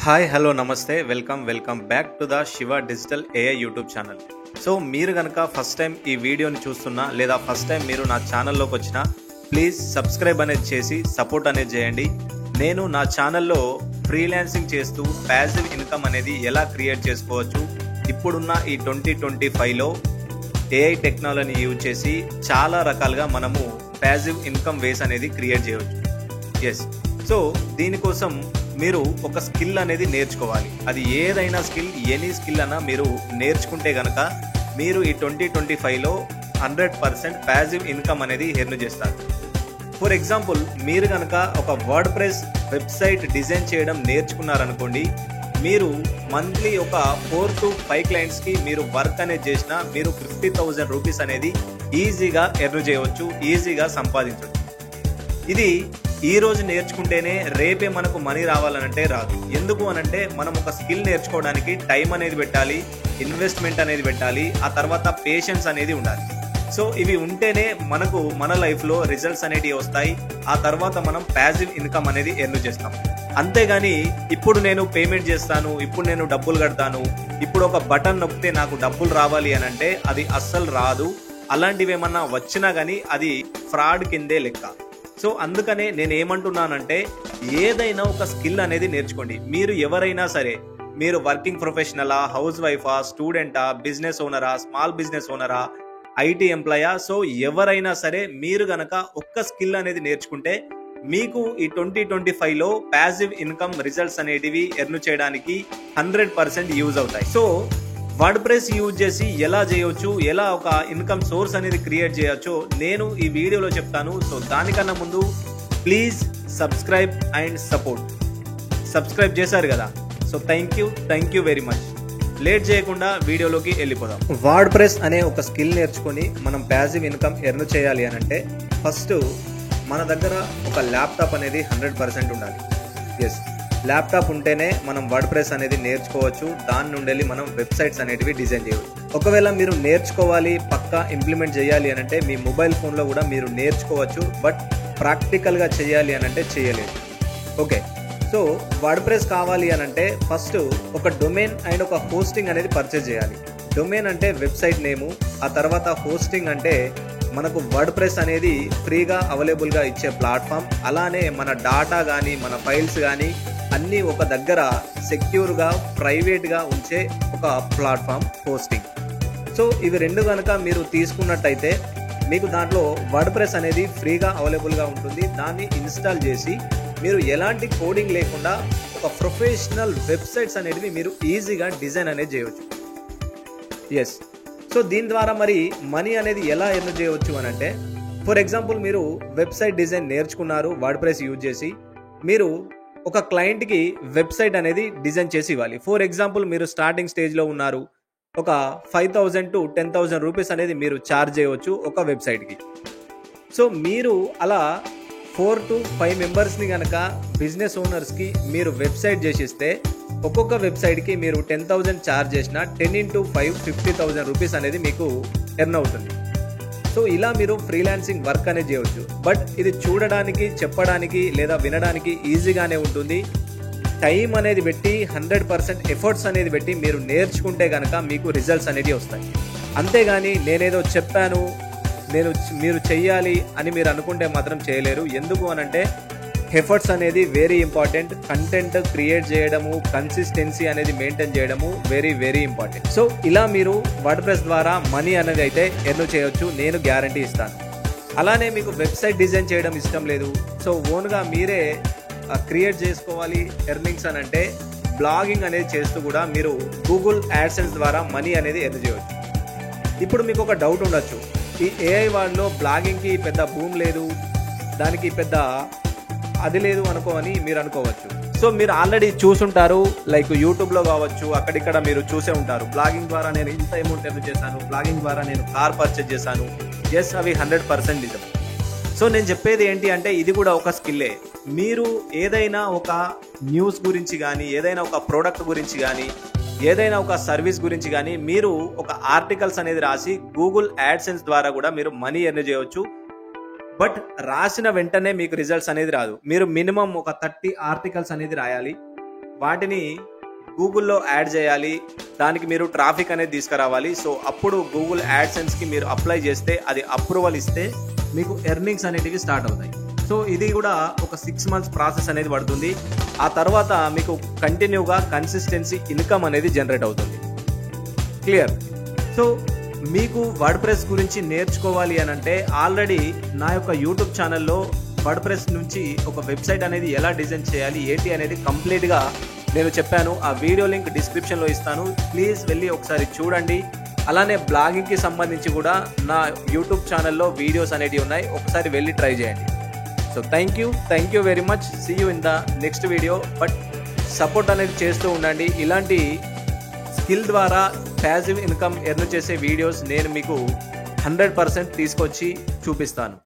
Hi hello నమస్తే welcome back to the Shiva digital AI YouTube channel. So మీరు కనుక first time ఈ వీడియోని చూస్తున్నా లేదా ఫస్ట్ టైం మీరు నా ఛానల్లోకి వచ్చినా ప్లీజ్ సబ్స్క్రైబ్ అనేది చేసి సపోర్ట్ అనేది చేయండి. నేను నా ఛానల్లో ఫ్రీలాన్సింగ్ చేస్తూ ప్యాసివ్ ఇన్కమ్ అనేది ఎలా క్రియేట్ చేసుకోవచ్చు, ఇప్పుడున్న ఈ 2025లో ఏఐ టెక్నాలజీని యూజ్ చేసి చాలా రకాలుగా మనము ప్యాసివ్ ఇన్కమ్ వేస్ అనేది క్రియేట్ చేయవచ్చు. ఎస్, సో దీనికోసం మీరు ఒక స్కిల్ అనేది నేర్చుకోవాలి. అది ఏదైనా స్కిల్, ఎనీ స్కిల్ అన్నా మీరు నేర్చుకుంటే కనుక మీరు ఈ 2025లో 100% ప్యాసివ్ ఇన్కమ్ అనేది ఎర్న్ చేస్తారు. ఫర్ ఎగ్జాంపుల్, మీరు కనుక ఒక వర్డ్ ప్రెస్ వెబ్సైట్ డిజైన్ చేయడం నేర్చుకున్నారనుకోండి, మీరు మంత్లీ ఒక 4 to 5 క్లయింట్స్కి మీరు వర్క్ అనేది చేసినా మీరు 50,000 రూపీస్ అనేది ఈజీగా ఎర్న్ చేయవచ్చు, ఈజీగా సంపాదించవచ్చు. ఇది ఈ రోజు నేర్చుకుంటేనే రేపే మనకు మనీ రావాలనంటే రాదు. ఎందుకు అనంటే మనం ఒక స్కిల్ నేర్చుకోవడానికి టైం అనేది పెట్టాలి, ఇన్వెస్ట్మెంట్ అనేది పెట్టాలి, ఆ తర్వాత పేషెన్స్ అనేది ఉండాలి. సో ఇవి ఉంటేనే మనకు మన లైఫ్లో రిజల్ట్స్ అనేటివి వస్తాయి. ఆ తర్వాత మనం ప్యాసివ్ ఇన్కమ్ అనేది ఎర్న్ చేస్తాం. అంతేగాని ఇప్పుడు నేను పేమెంట్ చేస్తాను, ఇప్పుడు నేను డబ్బులు కడతాను, ఇప్పుడు ఒక బటన్ నొక్కితే నాకు డబ్బులు రావాలి అని అంటే అది అస్సలు రాదు. అలాంటివి ఏమన్నా వచ్చినా కానీ అది ఫ్రాడ్ కిందే లెక్క. సో అందుకనే నేను ఏమంటున్నానంటే ఏదైనా ఒక స్కిల్ అనేది నేర్చుకోండి. మీరు ఎవరైనా సరే, మీరు వర్కింగ్ ప్రొఫెషనలా, హౌస్ వైఫా, స్టూడెంటా, బిజినెస్ ఓనరా, స్మాల్ బిజినెస్ ఓనరా, ఐటీ ఎంప్లాయా, సో ఎవరైనా సరే మీరు గనక ఒక్క స్కిల్ అనేది నేర్చుకుంటే మీకు ఈ 2025లో ప్యాసివ్ ఇన్కమ్ రిజల్ట్స్ అనేటివి ఎర్న్ చేయడానికి 100% యూజ్ అవుతాయి. సో వర్డ్ ప్రెస్ యూజ్ చేసి ఎలా చేయవచ్చు, ఎలా ఒక ఇన్కమ్ సోర్స్ అనేది క్రియేట్ చేయొచ్చో నేను ఈ వీడియోలో చెప్తాను. సో దానికన్నా ముందు please subscribe and support. Subscribe చేశారు కదా, so thank you very much. Late చేయకుండా వీడియోలోకి వెళ్ళిపోదాం. వర్డ్ ప్రెస్ అనే ఒక స్కిల్ నేర్చుకొని మనం ప్యాసివ్ ఇన్కమ్ ఎర్న్ చేయాలి అని అంటే ఫస్ట్ మన దగ్గర ఒక ల్యాప్టాప్ అనేది 100% ఉండాలి. ఎస్, ల్యాప్టాప్ ఉంటేనే మనం వర్డ్ ప్రెస్ అనేది నేర్చుకోవచ్చు. దాని నుండి మనం వెబ్సైట్స్ అనేటివి డిజైన్ చేయవచ్చు. ఒకవేళ మీరు నేర్చుకోవాలి, పక్కా ఇంప్లిమెంట్ చేయాలి అని అంటే మీ మొబైల్ ఫోన్లో కూడా మీరు నేర్చుకోవచ్చు. బట్ ప్రాక్టికల్గా చేయాలి అని అంటే చేయలేదు. ఓకే, సో వర్డ్ ప్రెస్ కావాలి అని అంటే ఫస్ట్ ఒక డొమైన్ అండ్ ఒక హోస్టింగ్ అనేది పర్చేజ్ చేయాలి. డొమైన్ అంటే వెబ్సైట్ నేము, ఆ తర్వాత హోస్టింగ్ అంటే మనకు వర్డ్ ప్రెస్ అనేది ఫ్రీగా అవైలబుల్గా ఇచ్చే ప్లాట్ఫామ్. అలానే మన డాటా కానీ మన ఫైల్స్ కానీ అన్నీ ఒక దగ్గర సెక్యూర్గా ప్రైవేట్గా ఉంచే ఒక ప్లాట్ఫామ్ హోస్టింగ్. సో ఇవి రెండు కనుక మీరు తీసుకున్నట్టయితే మీకు దాంట్లో వర్డ్ ప్రెస్ అనేది ఫ్రీగా అవైలబుల్గా ఉంటుంది. దాన్ని ఇన్స్టాల్ చేసి మీరు ఎలాంటి కోడింగ్ లేకుండా ఒక ప్రొఫెషనల్ వెబ్సైట్స్ అనేటివి మీరు ఈజీగా డిజైన్ అనేది చేయవచ్చు. ఎస్, సో దీని ద్వారా మరి మనీ అనేది ఎలా ఎర్న్ చేయవచ్చు అని అంటే, ఫర్ ఎగ్జాంపుల్ మీరు వెబ్సైట్ డిజైన్ నేర్చుకున్నారు వర్డ్ ప్రెస్ యూజ్ చేసి, మీరు ఒక క్లయింట్కి వెబ్సైట్ అనేది డిజైన్ చేసి ఇవ్వాలి. ఫర్ ఎగ్జాంపుల్ మీరు స్టార్టింగ్ స్టేజ్లో ఉన్నారు, ఒక 5,000 to 10,000 రూపీస్ అనేది మీరు ఛార్జ్ చేయవచ్చు ఒక వెబ్సైట్కి. సో మీరు అలా 4 to 5 మెంబర్స్ని కనుక బిజినెస్ ఓనర్స్కి మీరు వెబ్సైట్ చేసిస్తే ఒక్కొక్క వెబ్సైట్కి మీరు 10,000 ఛార్జ్ చేసిన 10 into 5 50,000 రూపీస్ అనేది మీకు ఎర్న్ అవుతుంది. సో ఇలా మీరు ఫ్రీలాన్సింగ్ వర్క్ అనేది చేయవచ్చు. బట్ ఇది చూడడానికి, చెప్పడానికి లేదా వినడానికి ఈజీగానే ఉంటుంది. టైం అనేది పెట్టి 100% ఎఫర్ట్స్ అనేది పెట్టి మీరు నేర్చుకుంటే కనుక మీకు రిజల్ట్స్ అనేవి వస్తాయి. అంతేగాని నేనేదో చెప్పాను, మీరు చెయ్యాలి అని మీరు అనుకుంటే మాత్రం చేయలేరు. ఎందుకు అనంటే ఎఫర్ట్స్ అనేది వెరీ ఇంపార్టెంట్. కంటెంట్ క్రియేట్ చేయడము, కన్సిస్టెన్సీ అనేది మెయింటైన్ చేయడము వెరీ ఇంపార్టెంట్. సో ఇలా మీరు వర్డ్ ప్రెస్ ద్వారా మనీ అనేది అయితే ఎర్న్ చేయొచ్చు, నేను గ్యారంటీ ఇస్తాను. అలానే మీకు వెబ్సైట్ డిజైన్ చేయడం ఇష్టం లేదు, సో ఓన్గా మీరే క్రియేట్ చేసుకోవాలి ఎర్నింగ్స్ అని అంటే బ్లాగింగ్ అనేది చేస్తూ కూడా మీరు గూగుల్ యాడ్సెన్స్ ద్వారా మనీ అనేది ఎర్న్ చేయవచ్చు. ఇప్పుడు మీకు ఒక డౌట్ ఉండొచ్చు, ఈ ఏఐ వాళ్ళలో బ్లాగింగ్కి పెద్ద బూమ్ లేదు, దానికి పెద్ద అది లేదు అని మీరు అనుకోవచ్చు. సో మీరు ఆల్రెడీ చూసుంటారు, లైక్ యూట్యూబ్లో కావచ్చు, అక్కడిక్కడ మీరు చూసే ఉంటారు, బ్లాగింగ్ ద్వారా నేను ఇంత అమౌంట్ ఎర్న్ చేశాను, బ్లాగింగ్ ద్వారా నేను కార్ పర్చేజ్ చేశాను. ఎస్, అవి 100% నిజం. సో నేను చెప్పేది ఏంటి అంటే ఇది కూడా ఒక స్కిల్లే. మీరు ఏదైనా ఒక న్యూస్ గురించి కానీ, ఏదైనా ఒక ప్రోడక్ట్ గురించి కానీ, ఏదైనా ఒక సర్వీస్ గురించి కానీ మీరు ఒక ఆర్టికల్స్ అనేది రాసి గూగుల్ యాడ్సెన్స్ ద్వారా కూడా మీరు మనీ ఎర్న్ చేయవచ్చు. బట్ రాసిన వెంటనే మీకు రిజల్ట్స్ అనేది రాదు. మీరు మినిమం ఒక 30 ఆర్టికల్స్ అనేది రాయాలి. వాటిని గూగుల్లో యాడ్ చేయాలి, దానికి మీరు ట్రాఫిక్ అనేది తీసుకురావాలి. సో అప్పుడు గూగుల్ యాడ్సెన్స్కి మీరు అప్లై చేస్తే అది అప్రూవల్ ఇస్తే మీకు ఎర్నింగ్స్ అనేటివి స్టార్ట్ అవుతాయి. సో ఇది కూడా ఒక 6 months ప్రాసెస్ అనేది పడుతుంది. ఆ తర్వాత మీకు కంటిన్యూగా కన్సిస్టెన్సీ ఇన్కమ్ అనేది జనరేట్ అవుతుంది. క్లియర్? సో మీకు వర్డ్ప్రెస్ గురించి నేర్చుకోవాలి అని అంటే ఆల్రెడీ నా యొక్క యూట్యూబ్ ఛానల్లో వర్డ్ప్రెస్ నుంచి ఒక వెబ్సైట్ అనేది ఎలా డిజైన్ చేయాలి ఏంటి అనేది కంప్లీట్గా నేను చెప్పాను. ఆ వీడియో లింక్ డిస్క్రిప్షన్లో ఇస్తాను, ప్లీజ్ వెళ్ళి ఒకసారి చూడండి. అలానే బ్లాగింగ్కి సంబంధించి కూడా నా యూట్యూబ్ ఛానల్లో వీడియోస్ అనేవి ఉన్నాయి, ఒకసారి వెళ్ళి ట్రై చేయండి. So thank you very much. See you in the next video. But support అనేది చేస్తూ ఉండండి. ఇలాంటి స్కిల్ ద్వారా ప్యాసివ్ ఇన్కమ్ ఎర్న్ చేసే వీడియోస్ నేను మీకు 100% తీసుకొచ్చి చూపిస్తాను.